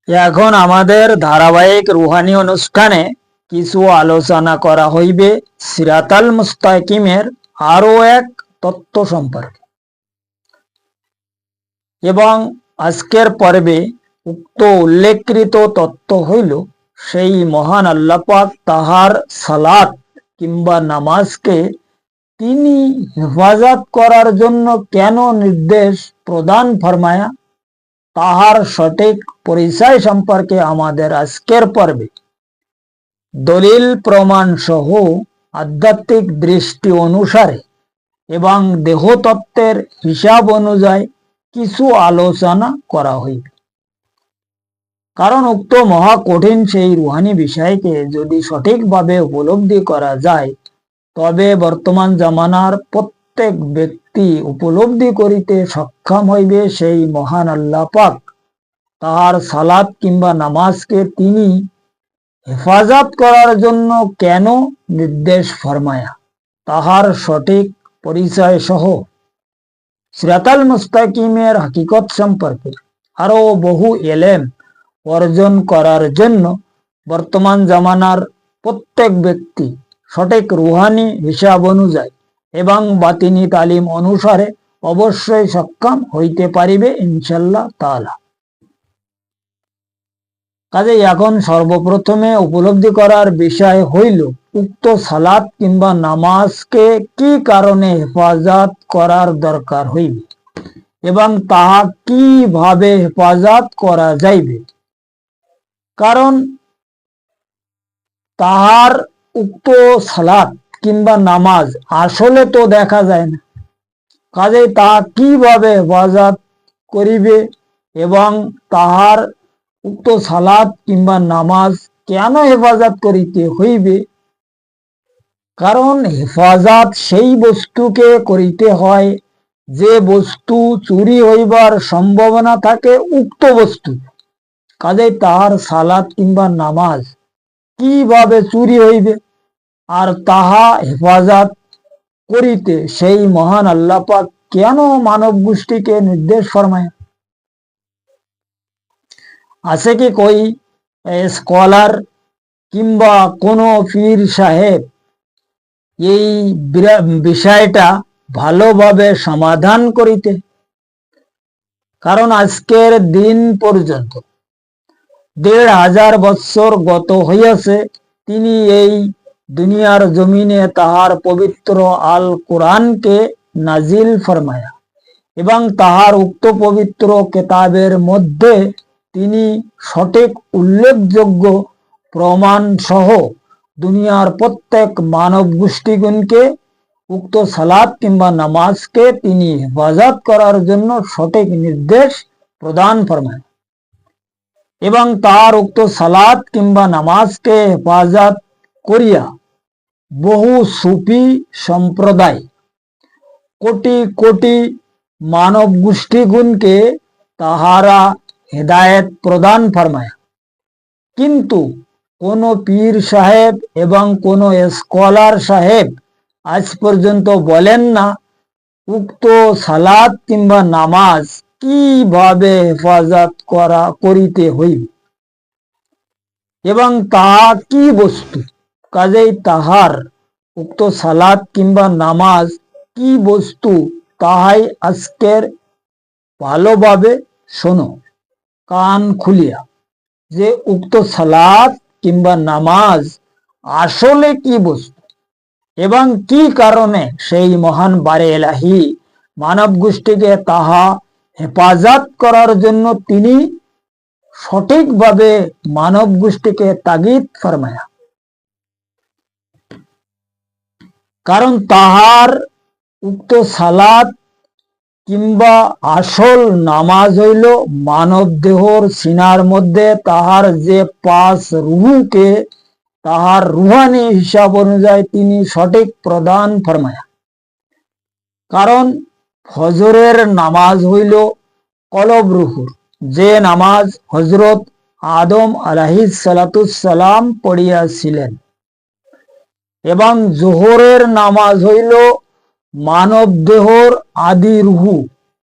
এখন আমাদের ধারাবাহিক রুহানি অনুষ্ঠানে কিছু আলোচনা করা হইবে সিরাতাল মুস্তাকিমের আরো এক তত্ত্ব সম্পর্কে। এবং আজকের পর্বে উক্ত উল্লেখকৃত তত্ত্ব হইল সেই মহান আল্লাহ পাক তাহার সালাত কিংবা নামাজকে তিনি হেফাজত করার জন্য কেন নির্দেশ প্রদান ফরমায়া, তাহার সঠিক পরিচয় সম্পর্কে আমাদের আজকের পর্বে দলিল প্রমাণ সহ আধ্যাত্মিক দৃষ্টি অনুসারে এবং দেহতত্ত্বের হিসাব অনুযায়ী কিছু আলোচনা করা হইবে। কারণ উক্ত মহা কঠিন সেই রুহানি বিষয়কে যদি সঠিকভাবে উপলব্ধি করা যায়, তবে বর্তমান জামানার প্রত্যেক ব্যক্তি উপলব্ধি করিতে সক্ষম হইবে সেই মহান আল্লাহ পাক তাহার সালাত কিংবা নামাজকে তিনি হেফাজত করার জন্য কেন নির্দেশ ফরমায়া, তাহার সঠিক পরিচয় সহ সিরাতাল মুস্তাকিমের হাকিকত সম্পর্কে আরো বহু এলেম অর্জন করার জন্য বর্তমান জামানার প্রত্যেক ব্যক্তি সঠিক রুহানি হিসাব অনুযায়ী এবং বাতিনি তালিম অনুসারে অবশ্যই সক্ষম হইতে পারিবে ইনশাল্লাহ তাআলা। কাজে এখন সর্বপ্রথমে উপলব্ধি করার বিষয় হইল উক্ত সালাত কিংবা নামাজকে কি কারণে হেফাজত করার দরকার হইবে এবং তাহা কিভাবে হেফাজত করা যাইবে। কারণ তাহার উক্ত সালাত কিংবা নামাজ আসলে তো দেখা যায় না, কাজে তাহা কিভাবে হেফাজত করিবে এবং তাহার উক্ত সালাত কিংবা নামাজ কেন হেফাজত করিতে হইবে। কারণ হেফাজত সেই বস্তুকে করিতে হয় যে বস্তু চুরি হইবার সম্ভাবনা থাকে উক্ত বস্তু। কাজে তাহার সালাত কিংবা নামাজ কিভাবে চুরি হইবে আর তাহা হেফাজত করিতে সেই মহান আল্লাহ পাক কেন মানব গোষ্ঠীকে নির্দেশ ফরমায়। আছে কি কই স্কলার কিংবা কোনো পীর সাহেব এই বিষয়টা ভালোভাবে সমাধান করিতে? কারণ আজকের দিন পর্যন্ত ১৫০০ বৎসর গত হইয়াছে তিনি এই দুনিয়ার জমিনে তাহার পবিত্র আল কোরআনকে নাজিল ফরমায়া এবং তাহার উক্ত পবিত্র কেতাবের মধ্যে তিনি সঠিক উল্লেখযোগ্য প্রমাণ সহ দুনিয়ার প্রত্যেক মানব গোষ্ঠীগণকে উক্ত সালাত কিংবা নামাজকে তিনি হেফাজত করার জন্য সঠিক নির্দেশ প্রদান ফরমায় এবং তার উক্ত সালাত কিংবা নামাজকে হেফাজত করিয়া বহু সুফি সম্প্রদায় কোটি কোটি মানব গোষ্ঠীগণকে তাহারা হেদায়েত প্রদান ফরমায়। কিন্তু কোন পীর সাহেব এবং কোন স্কলার সাহেব আজ পর্যন্ত বলেন না উক্ত সালাত কিংবা নামাজ কিভাবে হেফাজত করিতে হইবে এবং তাহা কি বস্তু। কাজেই তাহার উক্ত সালাত কিংবা নামাজ কি বস্তু তাহাই আজকের ভালোভাবে শোনো কান খুলিয়া, যে উক্ত সালাত কিংবা নামাজ আসলে কি বস্তু এবং কি কারণে সেই মহান বারে এলাহি মানব গোষ্ঠীকে তাহা হেফাজত করার জন্য তিনি সঠিকভাবে মানব গোষ্ঠীকে তাগিদ ফরমায়া। কারণ তাহার উক্ত সালাত কিংবা আসল নামাজ হইল মানব দেহর সিনার মধ্যে তাহার যে 5 রুহুকে তাহার রুহানি হিসাব অনুযায়ী তিনি সঠিক প্রদান ফরমায়া। কারণ ফজরের নামাজ হইল কলব রুহুর, যে নামাজ হযরত আদম আলাইহিস সালাতুস সালাম পড়িয়াছিলেন এবং জোহরের নামাজ হইল মানব দেহর আদি রুহু,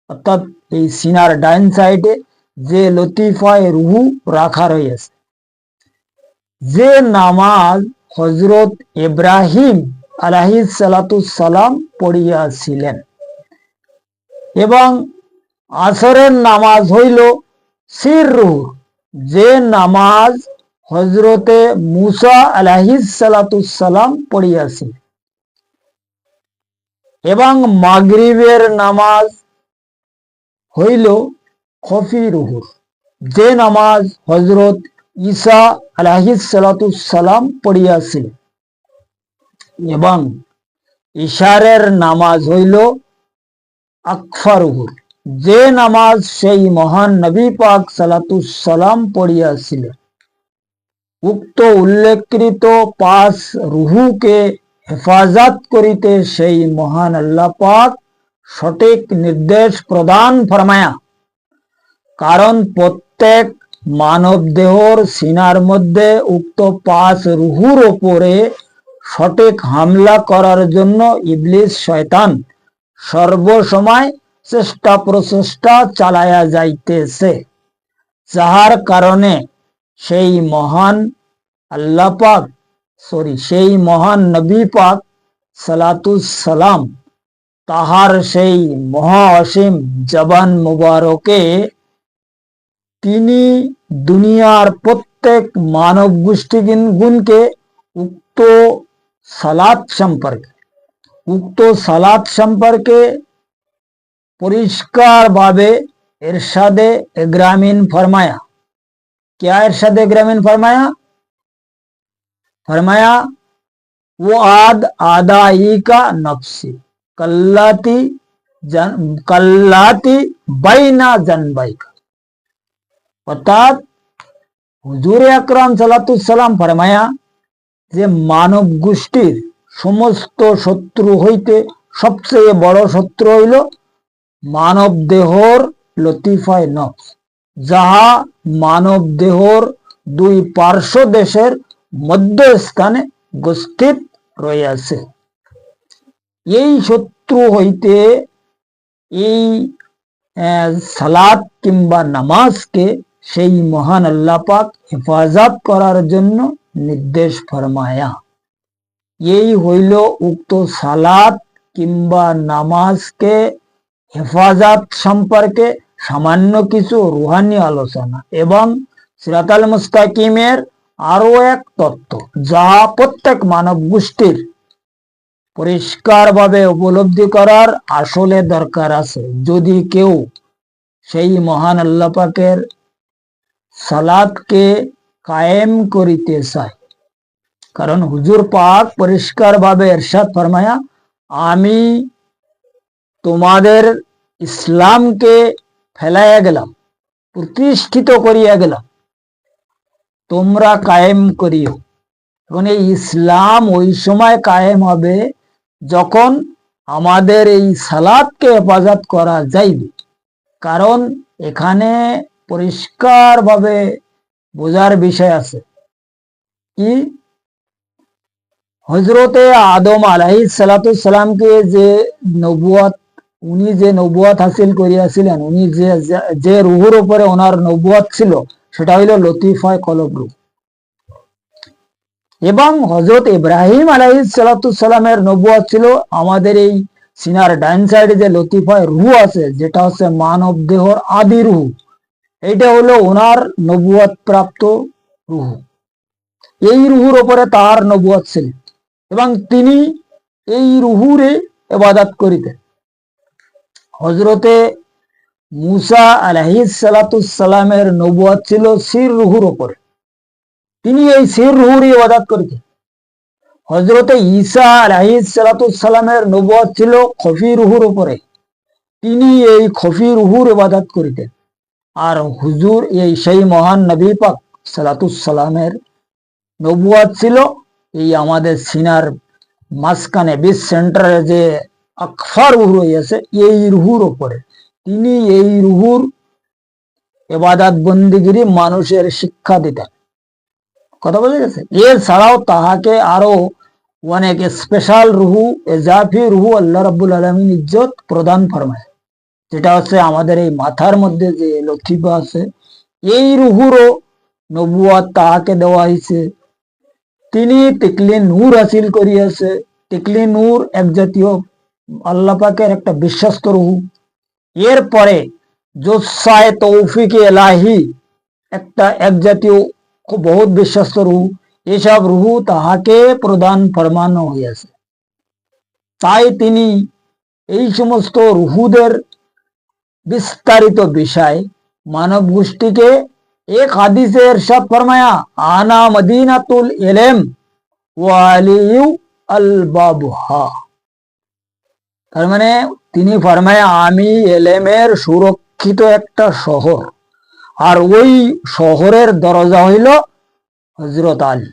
অর্থাৎ এই সিনার ডাইন সাইডে যে লতিফায় রুহু রাখা রয়েছে, যে নামাজ হজরত ইব্রাহিম আলাইহিস সালাম পড়িয়াছিলেন, এবং আসরের নামাজ হইল সির রুহু, যে নামাজ হজরতে মুসা আলাইহিস সালাম পড়িয়াছিলেন, এবং মাগরিবের নামাজ হইল খফি রুহুর, যে নামাজ হজরত ঈসা আলাইহিস সালাম পড়িয়াছিলেন, এবং ইশারের নামাজ হইল আকফা রুহুর, যে নামাজ সেই মহান নবী পাক সালাম পড়িয়াছিলেন। উক্ত উল্লেখকৃত 5 রুহুকে হেফাজত করিতে সেই মহান আল্লাহ পাক সঠিক নির্দেশ প্রদান ফরমায়া। কারণ প্রত্যেক মানব দেহর সিনার মধ্যে উক্ত 5 রুহুর ওপরে সঠিক হামলা করার জন্য ইবলিস শয়তান সর্বসময় চেষ্টা প্রচেষ্টা চালায়া যাইতেছে, যাহার কারণে সেই মহান আল্লাহ পাক সেই মহান নবী পাক সালাম তাহার সেই মহা অসীম জবান মুবারকে তিনি দুনিয়ার প্রত্যেক মানব গোষ্ঠীগুণকে উক্ত সালাত সম্পর্কে পরিষ্কার ভাবে ইরশাদে গ্রামীণ ফরমায়া। क्या इरशादे ग्रामीण फरमाया वो आदाई का नफ्सी कल्लाती বাইনা জানবাইকা। অর্থাৎ হুজুর আকরাম সালাম ফরমায়া যে মানব গোষ্ঠীর সমস্ত শত্রু হইতে সবচেয়ে বড় শত্রু হইল মানব দেহর লতিফায় নফস, যাহা মানব দেহর 2 পার্শ্ব দেশের মধ্যস্থানে উপস্থিত রয়েছে। এই শত্রু হইতে এই সালাত কিংবা নামাজকে সেই মহান আল্লাহ পাক হেফাজত করার জন্য নির্দেশ ফরমায়া। এই হইল উক্ত সালাত কিংবা নামাজকে হেফাজত সম্পর্কে সামান্য কিছু রুহানি আলোচনা এবং সিরাতাল মুস্তাকিমের আরো এক তত্ত্ব, যা প্রত্যেক মানব গোষ্ঠীর পরিষ্কারভাবে উপলব্ধি করার আসলে দরকার আছে, যদি কেউ সেই মহান আল্লাহ পাকের সালাতকে কায়েম করিতে চায়। কারণ হুজুর পাক পরিষ্কারভাবে ইরশাদ ফরমায়া, আমি তোমাদের ইসলামকে ফেলাইয়া গেলাম, প্রতিষ্ঠিত করিয়া গেলাম, তোমরা কায়েম করিও। এবং এই ইসলাম ওই সময় কায়েম হবে যখন আমাদের এই সালাতকে হেফাজত করা যাইবে। কারণ এখানে পরিষ্কারভাবে বোঝার বিষয় আছে কি, হজরতে আদম আলাইহিস সালামকে যে নবুয়ত উনি যে নবুয়ত হাসিল করিয়াছিলেন, উনি যে রুহুর উপরে ওনার নবুয়ত ছিল সেটা হইল লতিফায় কলব রূহ। এবং হযরত ইব্রাহিম আলাইহিস সালামের নবুয়ত ছিল আমাদের এই সিনার ডাইন সাইডে যে লতিফায় রুহ আছে, যেটা হচ্ছে মানব দেহর আদি রুহ, এইটা হলো ওনার নবুয়ত প্রাপ্ত রুহ। এই রুহুর উপরে তার নবুয়ত ছিল এবং তিনি এই রুহুরে ইবাদত করিতেন। হযরতে মুসা আলাইহিস সালামের নবুয়ত ছিল সির রুহুর উপরে, তিনি এই সির রুহুর ইবাদত করিতেন। হযরতে ঈসা আলাইহিস সালামের নবুয়ত ছিল খফি রুহুর উপরে, তিনি এই খফি রুহুর ইবাদত করিতেন। আর হুজুর এই সেই মহান নবী পাক সালামের নবুয়ত ছিল এই আমাদের সিনার মাঝখানে 20 সেন্টারে যে আকফা রুহ রয়েছে, এই রুহুর উপরে তিনি এই রুহুর ইবাদত বন্দিগিরি মানুষের শিক্ষা দিতেন। কথা বোঝা গেছে? এছাড়াও তাহাকে আরো অনেক স্পেশাল রুহু, এজাফি রুহু আল্লাহ রাব্বুল আলামিন ইজ্জত প্রদান ফরমায়। যেটা হচ্ছে আমাদের এই মাথার মধ্যে যে লতিফা আছে, এই রুহুরও নবুয়াত তাহাকে দেওয়া হয়েছে। তিনি তিকলি নূর হাসিল করিয়াছে। তিকলি নূর এক জাতীয় আল্লাহ পাকের একটা বিশ্বস্ত রুহু। এরপরে জোসায় তৌফিক এলাহি একটা এক জাতীয় বহুত বিশ্বস্ত রুহু। এসব রুহু তাহাকে প্রদান ফরমানো হইয়াছে। তাই তিনি এই সমস্ত রুহুদের বিস্তারিত বিষয় মানব গোষ্ঠীকে এক হাদিসে ইরশাদ ফরমায়া, আনা মদিনাতুল ইলম ওয়া আলিয়ু আল বাবহা। তার মানে তিনি ফরমায়া, আমি এলেমের সুরক্ষিত একটা শহর, আর ওই শহরের দরজা হইল হযরত আলী।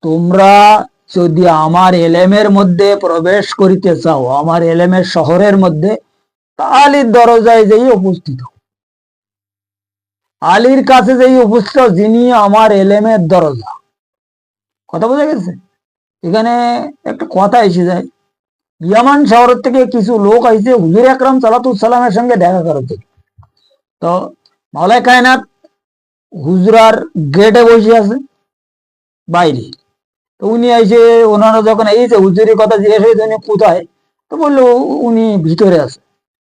তোমরা যদি আমার এলেমের মধ্যে প্রবেশ করিতে চাও, আমার এলেমের শহরের মধ্যে, আলীর দরজায় যেই উপস্থিত, আলীর কাছে যেই উপস্থিত, যিনি আমার এলেমের দরজা। কথা বোঝা গেছে? এখানে একটা কথা এসে যায়, ইয়ামান শহর থেকে কিছু লোক আইছে হুজুর আকরাম সাল্লাল্লাহু সাল্লামের সঙ্গে দেখা করতে। তো মাওলানা কায়নাত হুজরার গেটে বসে আছে বাইরে। তো উনি আইসে, ওনারা যখন এইছে হুজুরের কথা জিজ্ঞেস হয়েছে উনি কোথায়, তো বললো উনি ভিতরে আছে।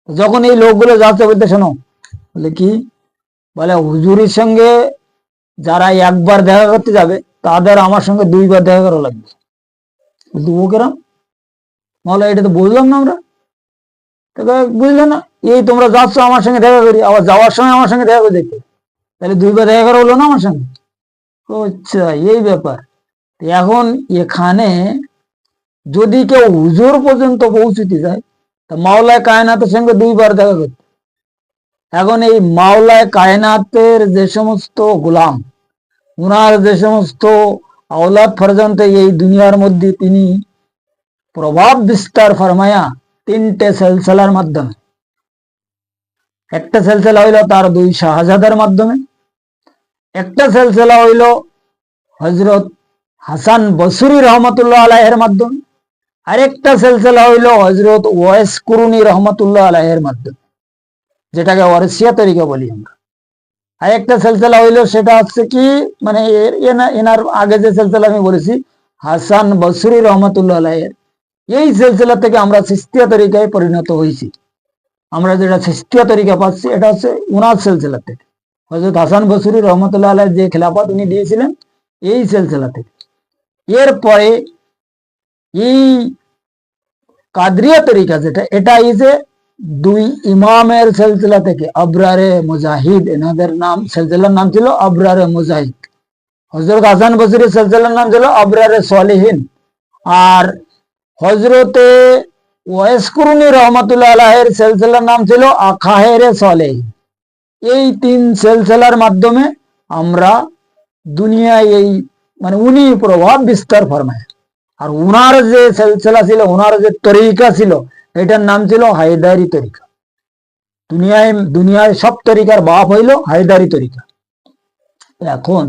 যখন এই লোকগুলো যাচ্ছে বলতে, শোনো, বলে কি, বলে হুজুরের সঙ্গে যারা একবার দেখা করতে যাবে তাদের আমার সঙ্গে দুইবার দেখা করা লাগবে। বলতো ও কেরাম? মাওলা এটা তো বুঝলাম না আমরা। বুঝলে না, এই তোমরা যাচ্ছ আমার সঙ্গে দেখা করি, আবার যাওয়ার সময় আমার সঙ্গে দেখা করে দেখতে, তাহলে দুইবার দেখা করা হলো না আমার সঙ্গে। আচ্ছা, এই ব্যাপার। এখন এখানে যদি কেউ হুজুর পর্যন্ত পৌঁছতে যায়, তা মাওলায় কায়নাতের সঙ্গে দুইবার দেখা করতে। এখন এই মাওলায় কায়নাতের যে সমস্ত গোলাম, উনার যে সমস্ত আওলাদ পর্যন্ত এই দুনিয়ার মধ্যে তিনি প্রভাব বিস্তার ফরমায়া তিনটে সিলসিলার মাধ্যমে। একটা সিলসিলা হইল তার দুই শাহজাদার মাধ্যমে, একটা সিলসিলা হইল হযরত হাসান বসরি রহমতুল্লাহ আলাইহির মাধ্যমে, আরেকটা সিলসিলা হইল হযরত ওয়াইস কুরুনি রহমতুল্লাহ আলাইহির মাধ্যমে, যেটাকে ওয়ারিসিয়া তরিকা বলি আমরা। আরেকটা সিলসিলা হইল, সেটা হচ্ছে কি, মানে এনার আগে যে সিলসিলা আমি বলেছি হাসান বসরি রহমতুল্লাহ আলাইহির, এই সিলসিলা থেকে আমরা চিশতিয়া তরিকায় পরিণত হয়েছি। আমরা যেটা চিশতিয়া তরিকা পাচ্ছি এটা হচ্ছে উনার সিলসিলা থেকে। হযরত হাসান বসরি রহমতুল্লাহ আলাইহি যে খেলাফত উনি দিয়েছিলেন, এই সিলসিলা থেকে। এরপরে এই কাদরিয়া তরিকা যেটা, এটা যে দুই ইমামের সিলসিলা থেকে, আবরারে মুজাহিদ, এনাদের নাম সিলসিলার নাম ছিল আবরারে মুজাহিদ। হযরত হাসান বসরির সিলসিলার নাম ছিল আবরারে সালেহিন। আর হযরতে ওয়াইস কুরুনি রহমতুল্লাহ আলাইহির সিলসিলার নাম ছিল আখাহেরে সালেহিন। এই তিন সিলসিলার মাধ্যমে আমরা দুনিয়ায় এই মানে উনি প্রভাব বিস্তার ফরমায়। আর উনার যে সিলসিলা ছিল, উনার যে তরিকা ছিল, এটার নাম ছিল হায়দারি তরিকা। দুনিয়ায় সব তরিকার বাপ হইল হায়দারি তরিকা। এখন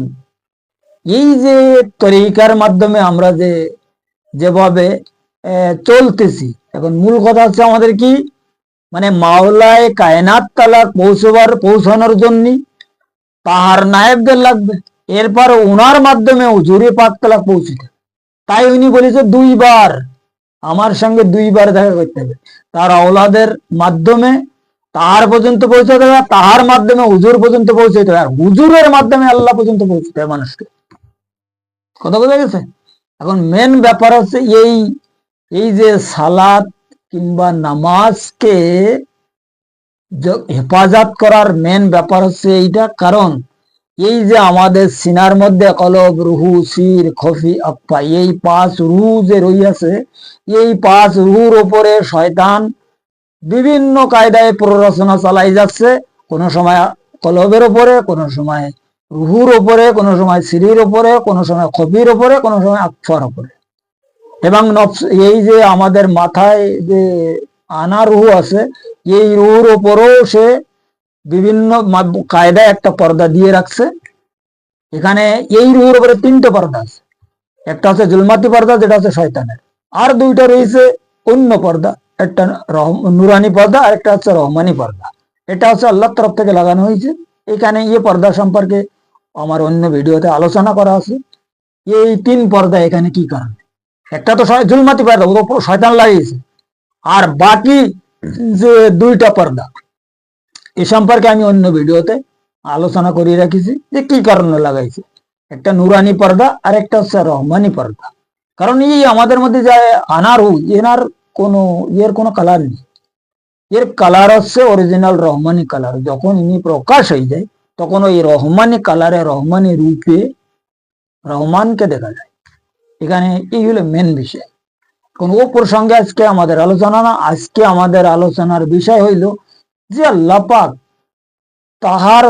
এই যে তরিকার মাধ্যমে আমরা যেভাবে চলতেছি, এখন মূল কথা হচ্ছে আমাদের কি, মানে মাওলায় কায়নাত তালা পৌঁছানোর জন্য তাহার নায়েবদের লাগবে, এরপর উনার মাধ্যমে হুজুরে পাক তালা পৌঁছিতে। তাই উনি বলেছে দুইবার আমার সঙ্গে দুইবার দেখা করতে হবে, তার আওলাদের মাধ্যমে তাহার পর্যন্ত পৌঁছাতে হবে, তাহার মাধ্যমে হুজুর পর্যন্ত পৌঁছাতে হবে, আর হুজুরের মাধ্যমে আল্লাহ পর্যন্ত পৌঁছতে হবে মানুষকে। কথা বোঝা গেছে? এখন মেন ব্যাপার হচ্ছে এই যে সালাত কিংবা নামাজকে হেফাজত করার মেন ব্যাপার হচ্ছে এইটা। কারণ এই যে আমাদের সিনার মধ্যে কলব, রুহু, শির, খফি, আপ্পা, এই পাঁচ রুহু যে রইয়াছে, এই পাঁচ রুহুর ওপরে শয়তান বিভিন্ন কায়দায় প্ররোচনা চালাই যাচ্ছে। কোনো সময় কলবের ওপরে, কোনো সময় রুহুর ওপরে, কোনো সময় শিরির ওপরে, কোনো সময় খফির ওপরে, কোনো সময় আফার ওপরে। এবং এই যে আমাদের মাথায় যে আনা রুহু আছে, এই রুহুর ওপরেও সে বিভিন্ন কায়দায় একটা পর্দা দিয়ে রাখছে। এখানে এই রুহুর উপরে তিনটে পর্দা আছে। একটা হচ্ছে জুলমাতি পর্দা, যেটা হচ্ছে শয়তানের, আর দুইটা রয়েছে অন্য পর্দা, একটা নুরানি পর্দা আর একটা হচ্ছে রহমানি পর্দা। এটা হচ্ছে আল্লাহর তরফ থেকে লাগানো হয়েছে। এখানে পর্দা সম্পর্কে আমার অন্য ভিডিওতে আলোচনা করা আছে। এই 3 পর্দা এখানে কি কারণে, একটা তো জুলমাতি পর্দা, ও তো শয়তান লাগিয়েছে, আর বাকি যে 2টা পর্দা এ সম্পর্কে আমি অন্য ভিডিওতে আলোচনা করে রাখিছি যে কি কারণে লাগাইছে। একটা নুরানি পর্দা আর একটা হচ্ছে রহমানি পর্দা। কারণ আমাদের মধ্যে যে আনারু এনার কোনো কালার নেই, এর কালার হচ্ছে অরিজিনাল রহমানি কালার। যখন ইনি প্রকাশ হয়ে যায় তখন ওই রহমানি কালারে রহমানি রূপে রহমানকে দেখা যায়। এখানে এই হলো মেন বিষয়। কোন ও প্রসঙ্গে আজকে আমাদের আলোচনা না, আজকে আমাদের আলোচনার বিষয় হইল যে আল্লাহ পাক তাহার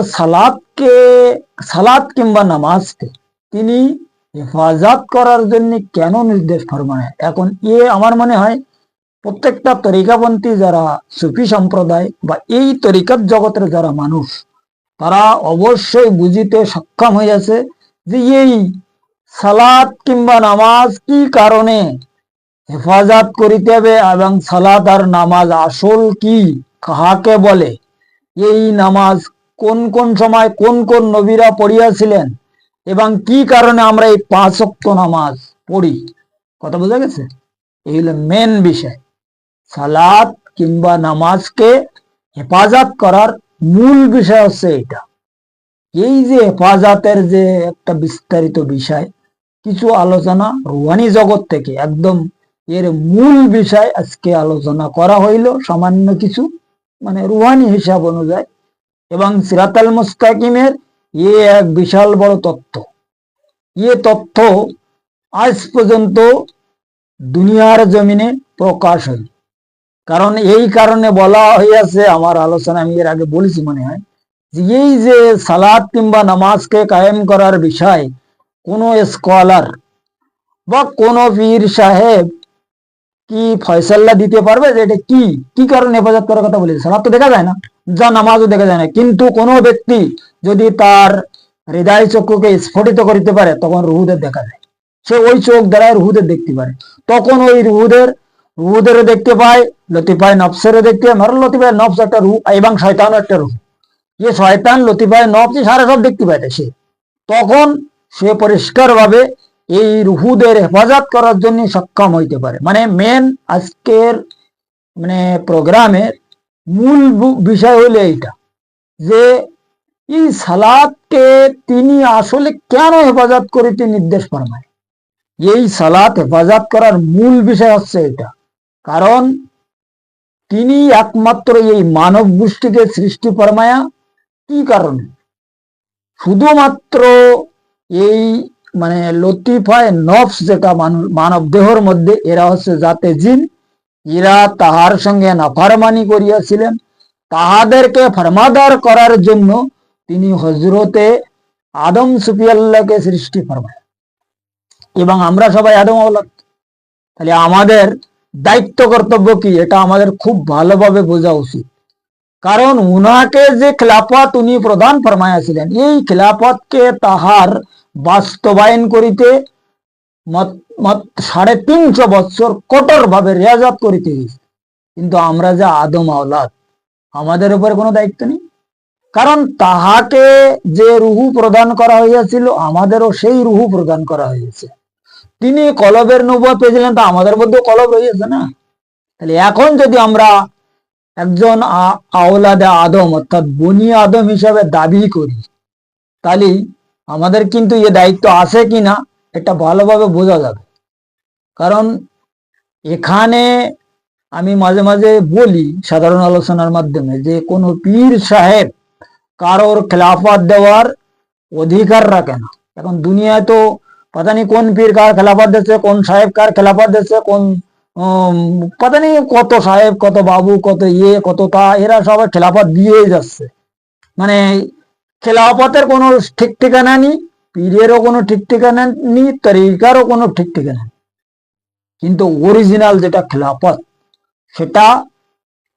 সালাত কিংবা নামাজকে তিনি হেফাজত করার জন্য কেন নির্দেশ ফরমায়। এখন আমার মনে হয় প্রত্যেকটা তরিকাপন্থী যারা সুফি সম্প্রদায় বা এই তরিকাত জগতের যারা মানুষ, তারা অবশ্যই বুঝিতে সক্ষম হইয়াছে যে এই সালাত কিংবা নামাজ কি কারণে হেফাজত করিতে হবে এবং সালাত আর নামাজ আসল কি, কাহাকে বলে, এই নামাজ কোন কোন সময় কোন কোন নবীরা পড়িয়াছিলেন এবং কি কারণে আমরা এই 5 ওয়াক্ত নামাজ পড়ি। কথা বোঝা গেছে? এই হলো মেন বিষয়। সালাত কিংবা নামাজকে হেফাজত করার মূল বিষয় হচ্ছে এটা। এই যে হেফাজতের যে একটা বিস্তারিত বিষয়, কিছু আলোচনা রুহানি জগৎ থেকে একদম এর মূল বিষয় আজকে আলোচনা করা হইল, সামান্য কিছু মানে রুহানি হিসাব অনুযায়ী। এবং সিরাতাল মুস্তাকিমের এক বিশাল বড় তথ্য। তথ্য আজ পর্যন্ত দুনিয়ার জমিনে প্রকাশ হয়নি। কারণ এই কারণে বলা হইয়াছে, আমার আলোচনা আমি এর আগে বলেছি মনে হয়, যে এই যে সালাত কিংবা নামাজকে কায়েম করার বিষয় কোন স্কলার বা কোন পীর সাহেব কি ফয়সাল্লা দিতে পারবে যে এটা কি কারণে হেফাজত করার কথা বলেছে? সালাত তো দেখা যায় না, যা নামাজও দেখা যায় না, কিন্তু কোনো ব্যক্তি যদি তার হৃদয় চক্ষুকে স্ফুটিত করিতে পারে তখন রুহুদের দেখা যায়। সে ওই চোখ দ্বারা রুহুদের দেখতে পারে, তখন ওই রুহুদেরও দেখতে পায়, লতিফায় নফসেরও দেখতে পায়। মারুল লতিফায় নফস একটা রুহ এবং শয়তানও একটা রুহ। শয়তান লতিফায় নফস সারা সব দেখতে পায় সে, তখন সে পরিষ্কার ভাবে এই রুহুদের হেফাজত করার জন্য সক্ষম হইতে পারে। মানে মেন আজকের প্রোগ্রামের মূল বিষয় হইলো এইটা, যে এই সালাতকে তিনি আসলে কেন হেফাজত করিতে নির্দেশ ফরমায়। এই সালাত হেফাজত করার মূল বিষয় হচ্ছে এটা, কারণ তিনি একমাত্র এই মানব গোষ্ঠীকে সৃষ্টি ফরমায়া কি কারণে? শুধুমাত্র এই লতিফায় নফস যেটা মানব দেহর মধ্যে, এরা হচ্ছে জাতে জিন, এরা তাহার সঙ্গে নাফরমানি করিয়াছিলেন, তাহাদেরকে ফরমাদার করার জন্য তিনি হজরতে আদম সুফিয়াল্লাহকে সৃষ্টি ফরমায়। এবং আমরা সবাই আদম আওলাদ। তাহলে আমাদের দায়িত্ব কর্তব্য কি, এটা আমাদের খুব ভালোভাবে বোঝা উচিত। কারণ উনাকে যে খিলাফত উনি প্রদান ফরমাইয়াছিলেন, এই খিলাফতকে তাহার বাস্তবায়ন করিতে 350 বছর কঠোর ভাবে রিয়াজত করিতে গেছে। কিন্তু আমরা যে আদম আওলাদ, আমাদের উপরে কোনো দায়িত্ব নেই। কারণ তাহাকে যে রুহু প্রদান করা হইয়াছিল, আমাদেরও সেই রুহু প্রদান করা হয়েছে। তিনি কলবের নবুয়ত পেয়েছিলেন, তা আমাদের মধ্যে কলব রয়েছে না। তাহলে এখন যদি আমরা একজন আওলাদে আদম অর্থাৎ বনি আদম হিসাবে দাবি করি, তাহলে আমাদের কিন্তু দায়িত্ব আছে কিনা এটা ভালোভাবে বোঝা যাবে। কারণ এখানে আমি মাঝে মাঝে বলি সাধারণ আলোচনার মাধ্যমে, যে কোনো পীর সাহেব কারোর খেলাফত দেওয়ার অধিকার রাখে না। এখন দুনিয়ায় তো পতা নেই কোন পীর কার খেলাফত দিচ্ছে, কোন সাহেব কার খেলাফত দিচ্ছে, কোন পতা নেই কত সাহেব, কত বাবু, কত কত তা, এরা সবাই খেলাফত দিয়ে যাচ্ছে। মানে খেলাফতের কোনো ঠিক ঠিকানা নেই, পীরেরও কোনো ঠিক ঠিকানা নেই, তরিকারও কোনো ঠিক ঠিকানা নেই। কিন্তু অরিজিনাল যেটা খেলাফত, সেটা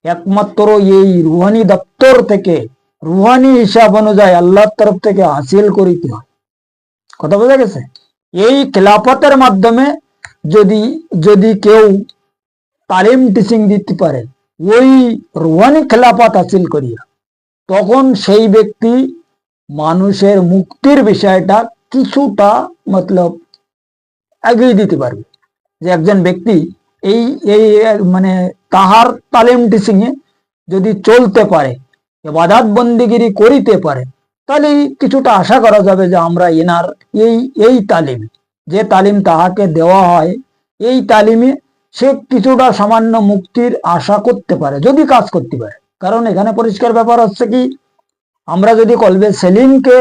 একমাত্র এই রুহানি দপ্তর থেকে, রুহানি হিসাব অনুযায়ী আল্লাহর তরফ থেকে হাসিল করিতে হয়। কথা বোঝা গেছে? এই খেলাফতের মাধ্যমে যদি কেউ তালিম টিচিং দিতে পারে ওই রুহানি খেলাফত হাসিল করিয়া, তখন সেই ব্যক্তি মানুষের মুক্তির বিষয়টা কিছুটা মতলব এগিয়ে দিতে পারবে। যে একজন ব্যক্তি এই এই মানে তাহার তালিম টিচিং এ যদি চলতে পারে, ইবাদত বন্দিগিরি করিতে পারে, তাহলে কিছুটা আশা করা যাবে যে আমরা এনার এই এই তালিম, যে তালিম তাহাকে দেওয়া হয়, এই তালিমে সে কিছুটা সামান্য মুক্তির আশা করতে পারে যদি কাজ করতে পারে। কারণ এখানে পরিষ্কার ব্যাপার হচ্ছে কি, আমরা যদি কলবে সেলিমকে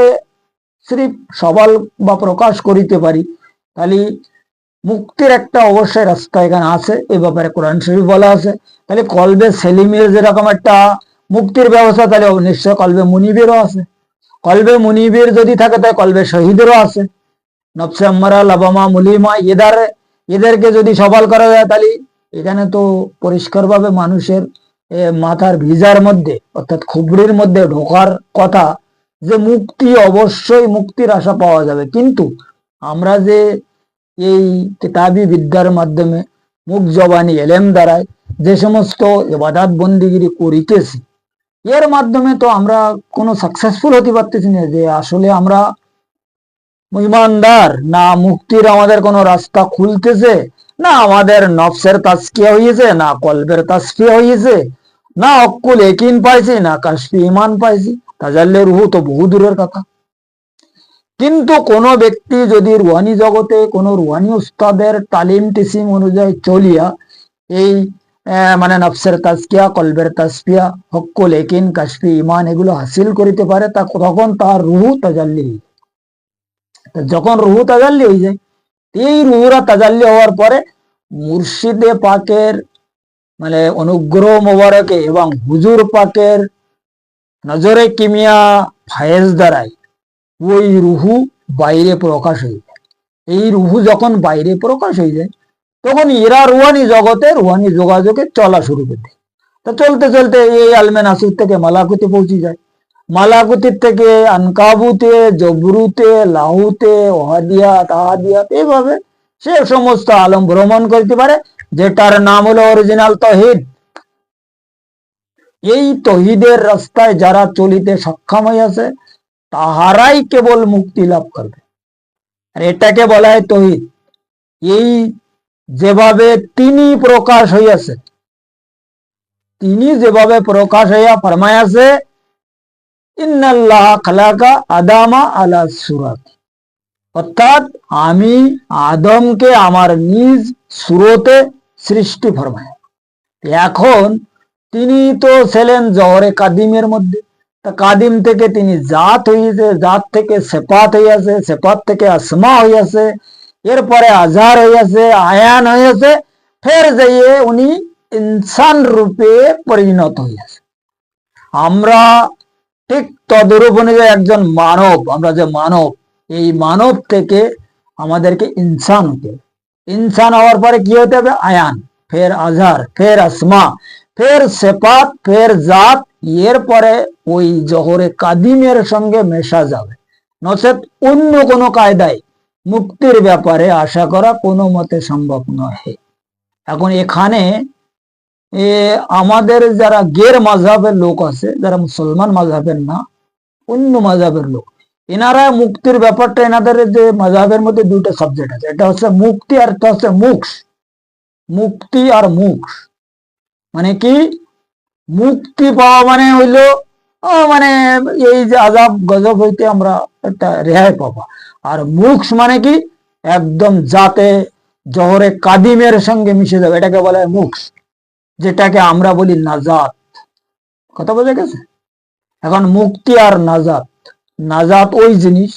সিরিফ সবাল বা প্রকাশ করিতে পারি, তাহলে মুক্তির একটা অবশ্যই রাস্তা এখানে আছে, এ ব্যাপারে কোরআন শরীফ বলা আছে। তাহলে কলবে সেলিমের যেরকম একটা মুক্তির ব্যবস্থা, তাহলে নিশ্চয় কলবে মুনিবেরও আছে। কলবে মুনিবের যদি থাকে, তাহলে কলবে শহীদেরও আছে। নফসে আম্মারা, লাবামা, মুলিমা, এদেরকে যদি সফল করা যায়, তাহলে এখানে তো পরিষ্কারভাবে মানুষের মাথার ভিজার মধ্যে অর্থাৎ খুবড়ির মধ্যে ঢোকার কথা যে মুক্তি, অবশ্যই মুক্তির আশা পাওয়া যাবে। কিন্তু আমরা যে এই কিতাবি বিদ্যার মাধ্যমে মুখ জবানি এলেম দ্বারায় যে সমস্ত ইবাদত বন্দিগিরি করিতেছি, এর মাধ্যমে তো আমরা কোনো সাকসেসফুল হতে পারতেছি না যে আসলে আমরা ইমানদার, না মুক্তির আমাদের কোনো রাস্তা খুলতেছে, না আমাদের নফসের তাজকিয়া হয়েছে, না কলবের তাজকিয়া হয়েছে, না অক্কুল একিন পাইছি, না কাশফি ইমান পাইছি। তাজাল্লে রুহু তো বহু দূরের কথা। কিন্তু কোন ব্যক্তি যদি রুহানি জগতে কোনো রুহানি উস্তাদের তালিম টিসিম অনুযায়ী চলিয়া এই মানে নফসের তাজকিয়া, কলবের তাজকিয়া, হক্কুল একিন, কাশফি ইমান এগুলো হাসিল করিতে পারে, তখন তার রুহু তাজাল্লি হয়ে যায়। যখন রুহু তাজাল্লি হয়ে যায়, এই রুহুরা তাজাল্লি হওয়ার পরে মুর্শিদে পাকের মানে অনুগ্রহ মোবারকে এবং হুজুর পাকের নজরে কিমিয়া ফায়েজ দ্বারাই ওই রুহু বাইরে প্রকাশ হয়ে যায়। এই রুহু যখন বাইরে প্রকাশ হয়ে যায়, তখন এরা রুহানি জগতে রুহানি যোগাযোগে চলা শুরু করে। তা চলতে চলতে এই আলমে নাসুর থেকে মালাকুতে পৌঁছে যায়, মালাকুতির থেকে আনকাবুতে, জবরুতে, লাহুতে, ওহাদিয়া, তাহাদিয়া, এইভাবে সে সমস্ত আলম ভ্রমণ করতে পারে, যেটার নাম হলো অরিজিনাল তহিদ। এই তহিদের রাস্তায় যারা চলিতে সক্ষম হইয়াছে, তাহারাই কেবল মুক্তি লাভ করবে। আর এটাকে বলা হয় তহিদ। এই যেভাবে তিনি প্রকাশ হইয়াছে, তিনি যেভাবে প্রকাশ হইয়া ফরমায়াছে, ইন্নাল্লাহ খালাকা আদামা আলা সুরাত, অর্থাৎ আমি আদমকে আমার নিজ সুরতে সৃষ্টি ফরমায়। এখন তিনি তো ছিলেন জহরে কাদিমের মধ্যে, তা কাদিম থেকে তিনি জাত হইয়াছে, জাত থেকে সেপাত হইয়াছে, সেপাত থেকে আসমা হইয়াছে, এরপরে আজহার হইয়াছে, আয়ান হইয়াছে, ফের যাইয়ে উনি ইনসান রূপে পরিণত হইয়াছে। আমরা ঠিক তদরূপ অনুযায়ী একজন মানব, আমরা যে মানব, এই মানব থেকে আমাদেরকে ইনসান হতে হবে। ইনসান হওয়ার পরে কি হতে হবে? আয়ান, ফের আজহার, ফের আসমা, ফের সেপাত, ফের জাত, এরপরে ওই জহরে কাদিমের সঙ্গে মেশা যাবে। নচেত অন্য কোনো কায়দায় মুক্তির ব্যাপারে আশা করা কোনো মতে সম্ভব নয়। এখন এখানে আমাদের যারা গের মাযহাবের লোক আছে, যারা মুসলমান মাযহাবের না, অন্য মাযহাবের লোক, এনারা মুক্তির ব্যাপারটা, এনাদের যে মাযহাবের মধ্যে দুটো সাবজেক্ট আছে, এটা হচ্ছে মুক্তি আর একটা হচ্ছে মোক্ষ। মুক্তি আর মোক্ষ মানে কি? মুক্তি পাওয়া মানে হইলো মানে এই যে আযাব গজব হইতে আমরা একটা রেহাই পাবো। আর মোক্ষ মানে কি? একদম জাতে জহরে কাদিমের সঙ্গে মিশে যাবে, এটাকে বলা হয় মোক্ষ, যেটাকে আমরা বলি নাজাত। কথা বোঝা গেছে? এখন মুক্তি আর নাজাত, নাজাত ওই জিনিস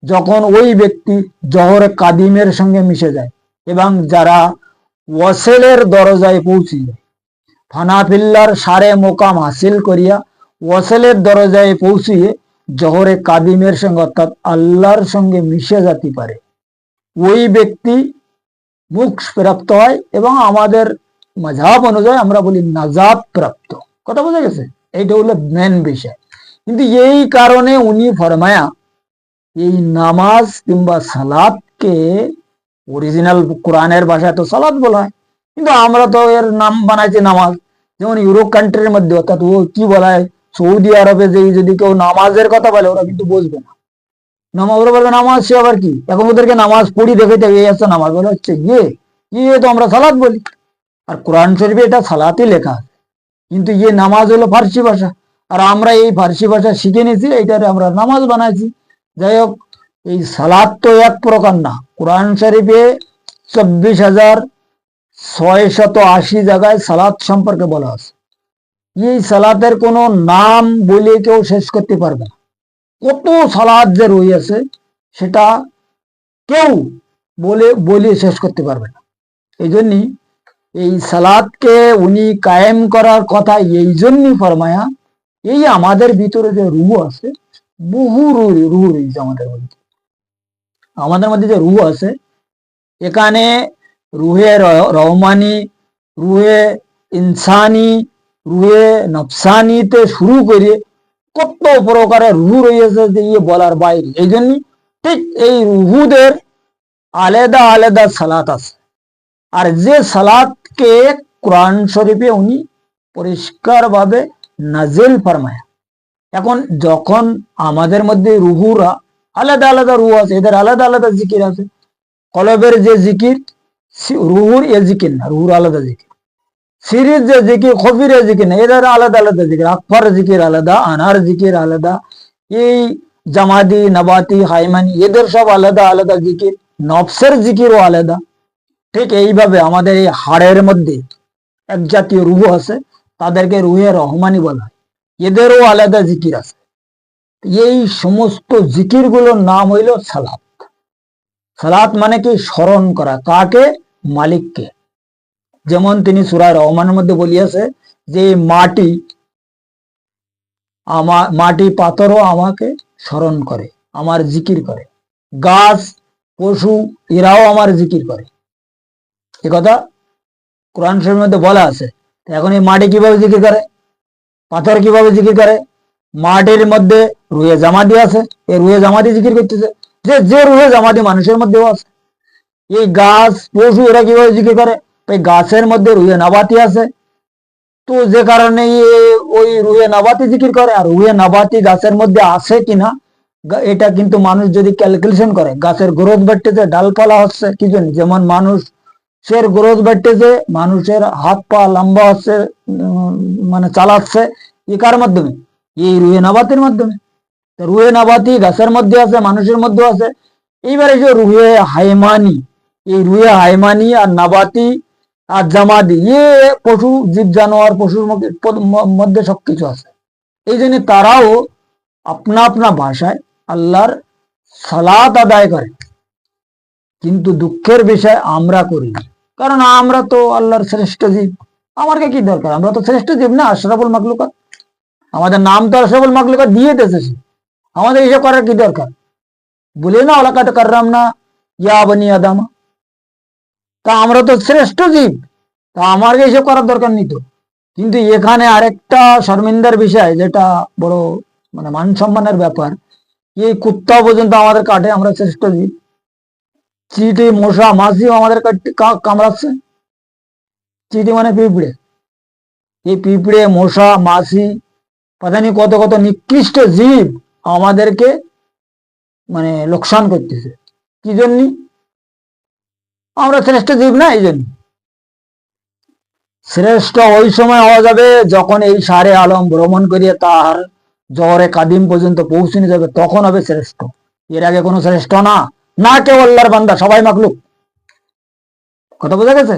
যখন ওই ব্যক্তি জহরে কাদিমের সঙ্গে মিশে যায় এবং যারা ওয়াসেলের দরজায় পৌঁছে যায়, ফানাফিল্লার সারে মোকাম হাসিল করিয়া ওয়াসেলের দরজায় পৌঁছিয়ে জহরে কাদিমের সঙ্গে অর্থাৎ আল্লাহর সঙ্গে মিশে যেতে পারে, ওই ব্যক্তি মোক্ষ প্রাপ্ত হয় এবং আমাদের মাযহাব অনুযায়ী আমরা বলি নাজাত প্রাপ্ত। কথা বোঝা গেছে? এইটা হলো মেন বিষয়। কিন্তু এই কারণে উনি ফরমায়া এই নামাজ কিংবা সালাতকে, অরিজিনাল কোরআনের ভাষায় তো সালাত বলা হয়, কিন্তু আমরা তো এর নাম বানাইছি নামাজ। যেমন ইউরোপ কান্ট্রির মধ্যে, অর্থাৎ ও কি বলা হয়, সৌদি আরবে যে যদি কেউ নামাজের কথা বলে ওরা কিন্তু বুঝবে না। নামাজ, ওরা বলবে নামাজ সে আবার কি, এখন ওদেরকে নামাজ পড়ি দেখে এই আছে নামাজ, বলে হচ্ছে ইয়ে তো আমরা সালাত বলি, আর কোরআন শরীফে এটা সালাতই লেখা আছে, কিন্তু ইয়ে নামাজ হলো ফার্সি ভাষা, আর আমরা এই ফার্সি ভাষা শিখে নিয়েছি, এইটারে আমরা নামাজ বানাইছি। যাই হোক, এই সালাত তো এক প্রকার না। কোরআন শরীফে 24,680 জায়গায় সালাত সম্পর্কে বলা আছে। এই সালাতের কোনো নাম বলে কেউ শেষ করতে পারবে না। কত সালাত যে রয়েছে সেটা কেউ বলে শেষ করতে পারবে না। এই জন্যই এই সালাতকে উনি কায়েম করার কথা এই জন্যই ফরমায়া, এই আমাদের ভিতরে যে রুহ আছে, বহু রুহ রয়েছে আমাদের মধ্যে যে রুহ আছে, এখানে রুহে রহমানি, রুহে ইনসানি, রুহে নফসানিতে শুরু করে কত প্রকারের রুহ রয়েছে যে ইয়ে বলার বাইরে। এই জন্য ঠিক এই রুহুদের আলাদা আলাদা সালাত আছে, আর যে সালাতকে কোরআন শরীফে উনি পরিষ্কার ভাবে নাজিল ফরমায়া। এখন যখন আমাদের মধ্যে রুহুরা আলাদা আলাদা রুহ আছে, এদের আলাদা আলাদা জিকির আছে। কলবের যে জিকির, রুহুর এ জিকির না, রুহুর আলাদা জিকির। সিরিজ যে জিকির, খফির জিকির না, এদের আলাদা আলাদা জিকির। আকফার জিকির আলাদা, আনার জিকির আলাদা, এই জামাদি, নবাতি, হাইমানি, এদের সব আলাদা আলাদা জিকির। নফসের জিকিরও আলাদা। ঠিক এইভাবে আমাদের এই হাড়ের মধ্যে এক জাতীয় রুহ আছে, তাদেরকে রুহে রহমানি বলা হয়, এদেরও আলাদা জিকির আছে। এই সমস্ত জিকির গুলোর নাম হইল সালাত। সালাত মানে কি? স্মরণ করা। কাকে? মালিককে। যেমন তিনি সূরা রহমানের মধ্যে বলিয়াছে যে মাটি পাথরও আমাকে স্মরণ করে, আমার জিকির করে। গাছ, পশু, এরাও আমার জিকির করে। এ কথা কোরআন শরীফের মধ্যে বলা আছে। এখন এই মাটি কিভাবে জিকির করে, পাথর কিভাবে জিকির করে? মাটির মধ্যে রুহে জামাদি আছে, এই রুহে জামাদি জিকির করতেছে, যে রুহে জামাদি মানুষের মধ্যেও আছে। এই গাছ, পশু, এরা কিভাবে জিকির করে? এই গাছের মধ্যে রুহে নাবাতি আছে, তো যে কারণে ওই রুহে নাবাতি জিকির করে। আর রুহে নাবাতি গাছের মধ্যে আছে কিনা, এটা কিন্তু মানুষ যদি ক্যালকুলেশন করে, গাছের গ্রোথ বাড়তেছে, ডালপালা হচ্ছে, কি জন্য? যেমন মানুষের গ্রোথ বাড়তেছে, মানুষের হাত পা লম্বা হচ্ছে, মানে চালাচ্ছে, এ কার মাধ্যমে? এই রুহে নাবাতির মাধ্যমে। রুহে নাবাতি গাছের মধ্যে আছে, মানুষের মধ্যে আছে। এইবারে যে রুহে হাইমানি, এই রুহে হাইমানি আর নাবাতি আর জামাদি, পশু, জীব জানোয়ার, পশুর মধ্যে সবকিছু আছে। এই জন্য তারাও আপনা আপনা ভাষায় আল্লাহর সালাত আদায় করে, কিন্তু দুঃখের বিষয় আমরা করি না। কারণ আমরা তো আল্লাহর শ্রেষ্ঠ জীব, আমার কি দরকার? আমরা তো শ্রেষ্ঠ জীব না, আশরাফুল মাখলুকাত। আমাদের নাম তো আশরাফুল মাখলুকাত দিয়ে দিয়েছে, আমাদের এসব করার কি দরকার? বলে না ওলাকাত কাররাম না ইয়া বনি আদম, তা আমরা তো শ্রেষ্ঠ জীব, তা আমার এসব করার দরকার নেই তো। কিন্তু এখানে আরেকটা শর্মিন্দার বিষয়, যেটা বড় মানে মান সম্মানের ব্যাপার, এই কুত্তা পর্যন্ত আমাদের কাটে, আমরা শ্রেষ্ঠ জীব। চিটি, মশা, মাছিও আমাদের কামড়াচ্ছে। চিটি মানে পিঁপড়ে, এই পিঁপড়ে, মশা, মাছি, পাতানি কত কত নিকৃষ্ট জীব আমাদেরকে মানে লোকসান করতেছে। কি জন্য? আমরা শ্রেষ্ঠ জীব না, এই জন্য। শ্রেষ্ঠ ওই সময় হওয়া যাবে যখন এই সারে আলম ভ্রমণ করিয়ে তার জহরে কাদিম পর্যন্ত পৌঁছানো যাবে, তখন হবে শ্রেষ্ঠ। এর আগে কোনো শ্রেষ্ঠ না, না কেউ আল্লাহর বান্দা, সবাই মাকলুক। কথা বোঝা গেছে?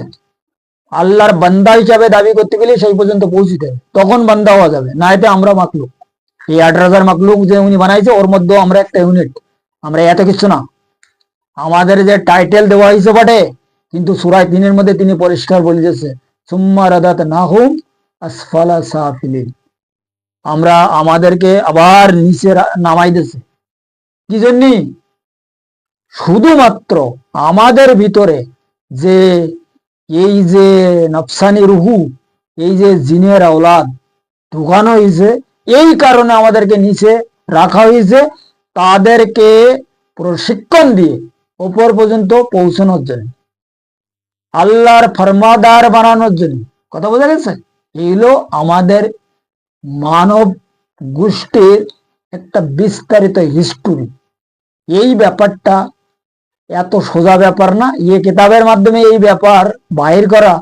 আল্লাহর বান্দা হিসাবে দাবি করতে গেলে সেই পর্যন্ত পৌঁছিতে হবে, তখন বান্দা হওয়া যাবে, না এতে আমরা মাকলুক। এই 18,000 মাকলুক যে উনি বানাইছে, ওর মধ্যে আমরা একটা ইউনিট, আমরা এত কিছু না। আমাদের যে টাইটেল দেওয়া হয়েছে বটে, কিন্তু সূরা 3-এর মধ্যে তিনি পরিষ্কার বলেছে, সুম্মা রাদাতনাহুম আসফালা সাফিলিন, আমরা আমাদেরকে আবার নিচে নামাই দিয়েছে। কি জন্য? শুধুমাত্র আমাদের ভিতরে যে এই যে নফসানি রুহু, এই যে জিনের আওলাদ ঢুকানো হয়েছে, এই কারণে আমাদেরকে নিচে রাখা হয়েছে, তাদেরকে প্রশিক্ষণ দিয়ে ওপর পর্যন্ত পৌঁছানোর জন্য। আল্লাহর ফরমাদার বানানোর জন্য। কথা বোঝা গেছে? এইগুলো আমাদের মানব গোষ্ঠীর একটা বিস্তারিত হিস্টোরি। এই ব্যাপারটা এত সোজা ব্যাপার না, কিতাবের মাধ্যমে এই ব্যাপার বাহির করা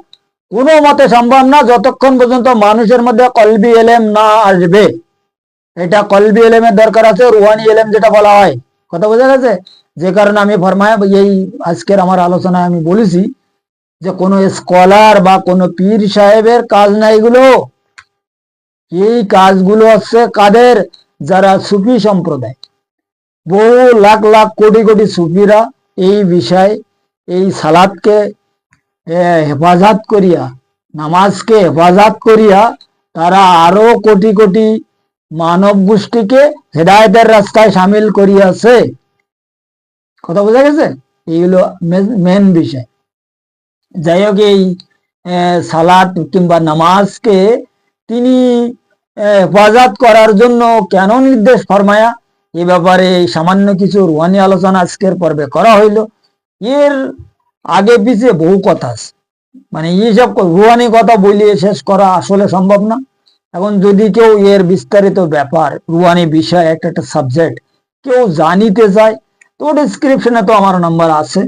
কোনো মতে সম্ভব না যতক্ষণ পর্যন্ত মানুষের মধ্যে কলবি এলেম না আসবে। এটা কলবি এলেমের দরকার আছে, রুহানি এলেম যেটা বলা হয়। কথা বোঝা গেছে? যে কারণে আমি ফরমায় এই আজকের আমার আলোচনায় আমি বলেছি যে কোনো স্কলার বা কোনো পীর সাহেবের কাজ না এগুলো। এই কাজগুলো হচ্ছে কাদের? যারা সুফি সম্প্রদায়, বহু লাখ লাখ কোটি কোটি সুফিরা এই বিষয়, এই সালাদকে হেফাজত করিয়া, নামাজকে হেফাজত করিয়া তারা আরো কোটি কোটি মানব গোষ্ঠীকে হেদায়েতের রাস্তায় সামিল করিয়াছে। কথা বোঝা গেছে? এইগুলো মেন বিষয়। যাই হোক, এই সালাত কিংবা নামাজকে তিনি হেফাজত করার জন্য কেন নির্দেশ ফরমায়া, এ ব্যাপারে সামান্য কিছু রুহানি আলোচনা আজকের পর্বে করা হইল। এর আগে পিছিয়ে বহু কথা আছে, মানে এইসব রুহানি কথা বলিয়ে শেষ করা আসলে সম্ভব না। এখন যদি কেউ এর বিস্তারিত ব্যাপার, রুহানি বিষয় একটা সাবজেক্ট কেউ জানিতে চায়, তো ডিসক্রিপশনে তো আমার নাম্বার আছে।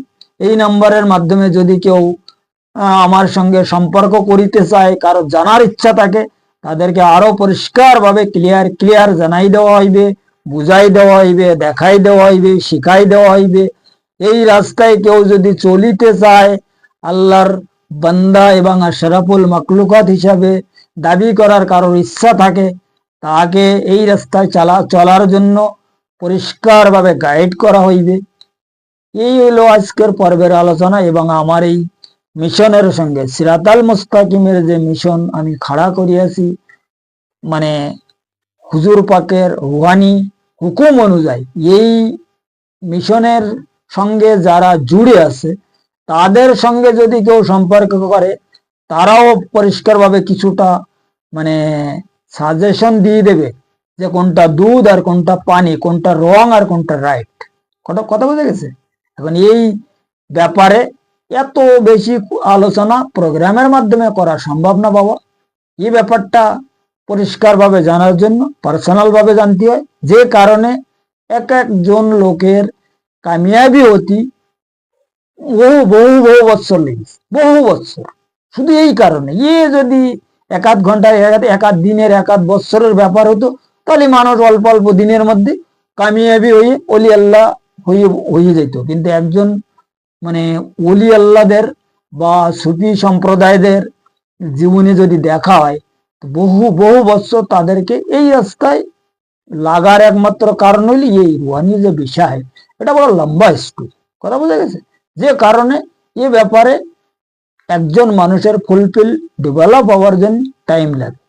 এই নাম্বারের মাধ্যমে যদি কেউ আমার সঙ্গে সম্পর্ক করিতে চায়, কারো জানার ইচ্ছা থাকে, তাদেরকে আরো পরিষ্কার ভাবে ক্লিয়ার জানাই দেওয়া হইবে, বুঝাই দেওয়া হইবে, দেখাই দেওয়া হইবে, শিখাই দেওয়া হইবে। এই রাস্তায় কেউ যদি চলিতে চায়, আল্লাহর বান্দা এবং আশরাফুল মাকলুকাত হিসাবে দাবি করার কারোর ইচ্ছা থাকে, তাকে এই রাস্তায় চলার জন্য পরিষ্কার ভাবে গাইড করা হইবে। এই হলো আজকের পর্বের আলোচনা। এবং আমার এই মিশনের সঙ্গে সিরাতাল মুস্তাকিমের যে মিশন আমি খাড়া করিয়াছি, মানে হুজুর পাকের রুহানি হুকুম অনুযায়ী এই মিশনের সঙ্গে যারা জুড়ে আছে, তাদের সঙ্গে যদি কেউ সম্পর্ক করে, তারাও পরিষ্কারভাবে কিছুটা মানে সাজেশন দিয়ে দেবে যে কোনটা দুধ আর কোনটা পানি, কোনটা রং আর কোনটা রাইট। কথা বোঝা গেছে? এখন এই ব্যাপারে এত বেশি আলোচনা প্রোগ্রামের মাধ্যমে করা সম্ভব না বাবা। এই ব্যাপারটা পরিষ্কারভাবে জানার জন্য পার্সোনাল ভাবে জানতে হয়, যে কারণে এক একজন লোকের কামিয়াবি হতি বহু বহু বহু বৎসর লেগেছে, বহু বৎসর। শুধু এই কারণে যদি এক আধ ঘন্টায়, এক আধ দিনের, এক আধ বৎসরের ব্যাপার হতো, তাহলে মানুষ অল্প অল্প দিনের মধ্যে কামিয়াবি হয়ে অলি আল্লাহ হয়ে যেত। কিন্তু একজন মানে অলি আল্লাহদের বা সুফি সম্প্রদায়দের জীবনে যদি দেখা হয়, বহু বহু বৎসর তাদেরকে এই রাস্তায় লাগার একমাত্র কারণ হইল এই রুহানি যে বিষয়, এটা বড় লম্বা স্টোরি। কথা বোঝা গেছে? যে কারণে এ ব্যাপারে একজন মানুষের ফুলফিল ডেভেলপ হওয়ার জন্য টাইম লাগে।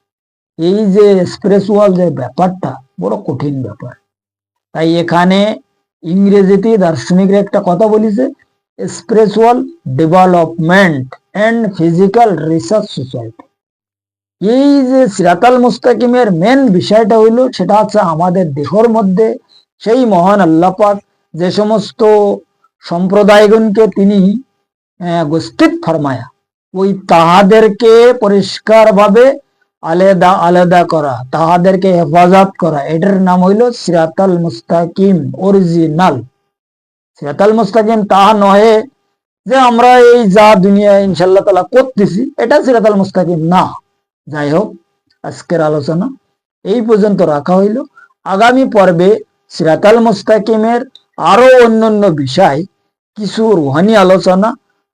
এই যে স্পিরিচুয়াল যে ব্যাপারটা বড় কঠিন ব্যাপার। তাই এখানে ইংরেজিতে দার্শনিকরা একটা কথা বলেছে, spiritual development and physical research society. এই যে সিরাতাল মুস্তাকিমের মেন বিষয়টা হইল, সেটা হচ্ছে আমাদের দেহের মধ্যে সেই মহান আল্লাহ পাক যে সমস্ত সম্প্রদায়গণকে তিনি গোষ্ঠীত ফরমায়া, ওই তাহাদেরকে পরিষ্কার ভাবে আলাদা আলাদা করা, তাহাদেরকে হেফাজত করা, এটার নাম হইল সিরাতাল মুস্তাকিম অরিজিনাল। সিরাতাল মুস্তাকিম তাহা নহে যে আমরা এই যা দুনিয়া ইনশাল্লাহ তাআলা করতেছি, এটা সিরাতাল মুস্তাকিম না। যাই হোক, আজকের আলোচনা এই পর্যন্ত রাখা হইল। আগামী পর্বে সিরাতাল মুস্তাকিমের আরো অন্যান্য বিষয়, কিছু রুহানি আলোচনা,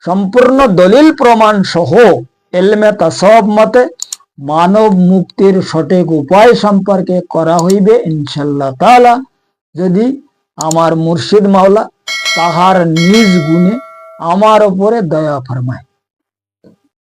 সম্পূর্ণ দলিল প্রমাণ সহ এলমে তাসাউফ মতে মানব মুক্তির সঠিক উপায় সম্পর্কে করা হইবে ইনশাল্লাহ তাআলা, যদি আমার মুর্শিদ মাওলা তাহার নিজ গুণে আমার উপরে দয়া ফরমায়।